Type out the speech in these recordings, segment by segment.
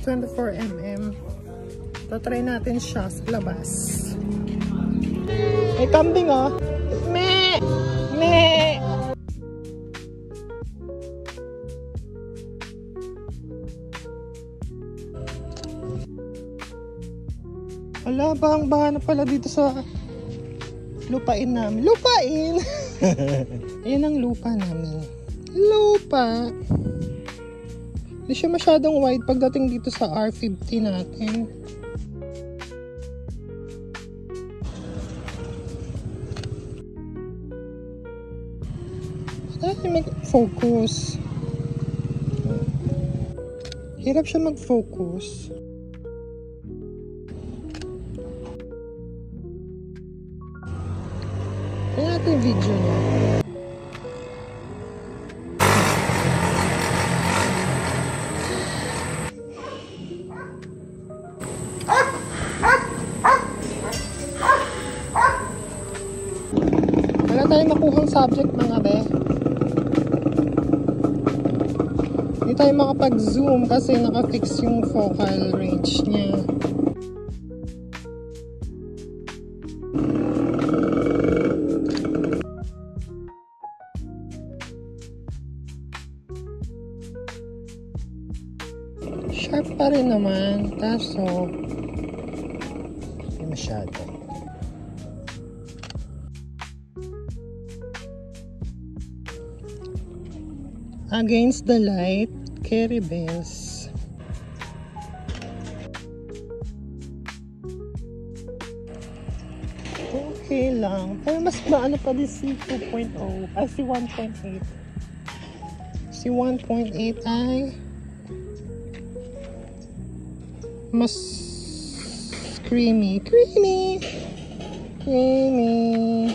24mm. Tatry natin siya sa labas. May kambing oh. Me! Me! Wala, bahang-baha na pala dito sa lupain namin. Lupain! Ayan ang lupa namin. Lupa! Hindi siya masyadong wide pagdating dito sa R50 natin. Dahil mag-focus. Hirap siya mag-focus. Tingnan natin yung video niya. Wala tayong makuhang subject mga be. Hindi tayo makapag-zoom kasi naka-fix yung focal range niya. Sharp pa rin naman, kaso hindi masyado. Against the light, carry bells. Okay lang. Pero mas maano pa din si 2.0. Ay, si 1.8. Si 1.8 ay mas creamy. Creamy! Creamy!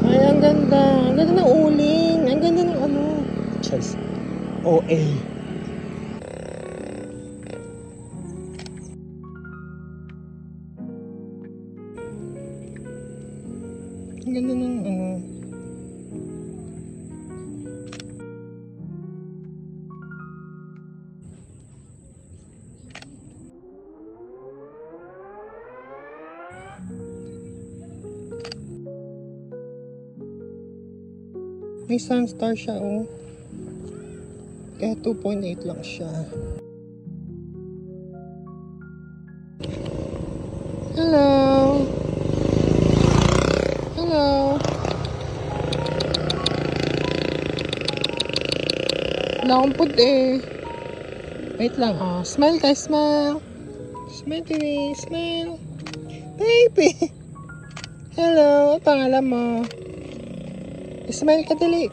Ay, ang ganda. Ang ganda ng uling. Ang ganda ng ano. Chess. OA. Ang ganda ng ano. May sunstar siya oh. Kaya 2.8 lang siya. Hello. Hello. Wala akong puti. Wait lang oh. Smile ka, smile. Smile baby, smile. Baby. Hello. Ang pangalan mo? Smile ka dali.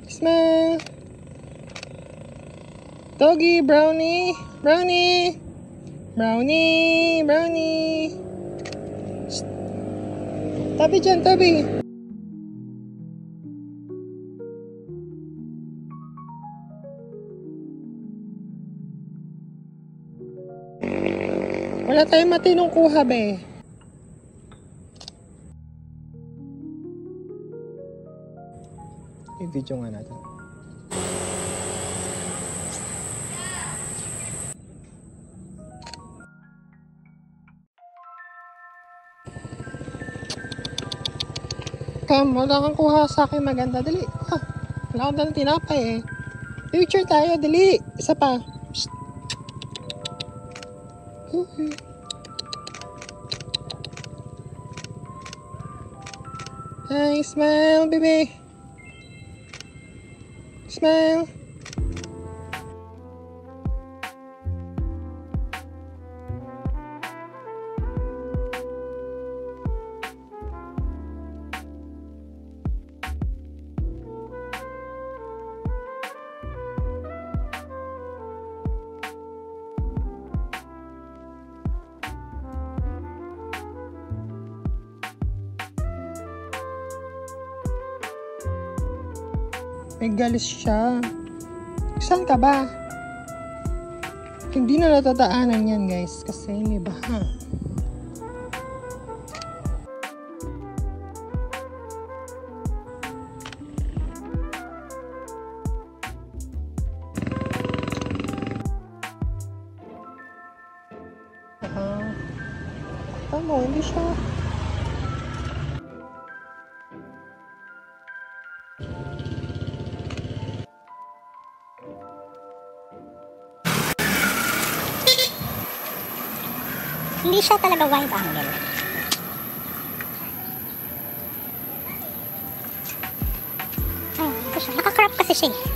Smile. Doggy, brownie. Brownie. Brownie. Brownie. Shh. Tabi dyan, tabi. Wala tayong matinong kuha, be. I-video nga natin. Kam, wala kang kuha sa akin maganda. Dali. Ah, wala akong dalang tinapay eh. Picture tayo, dali. Isa pa. Psst. Hi, smile, baby. Smile. May galis siya. Saan ka ba? Hindi na natataanan yan guys kasi may baha. Tama, hindi siya. Hindi siya talaga wide angle. Ito siya. Naka-crop kasi siya eh.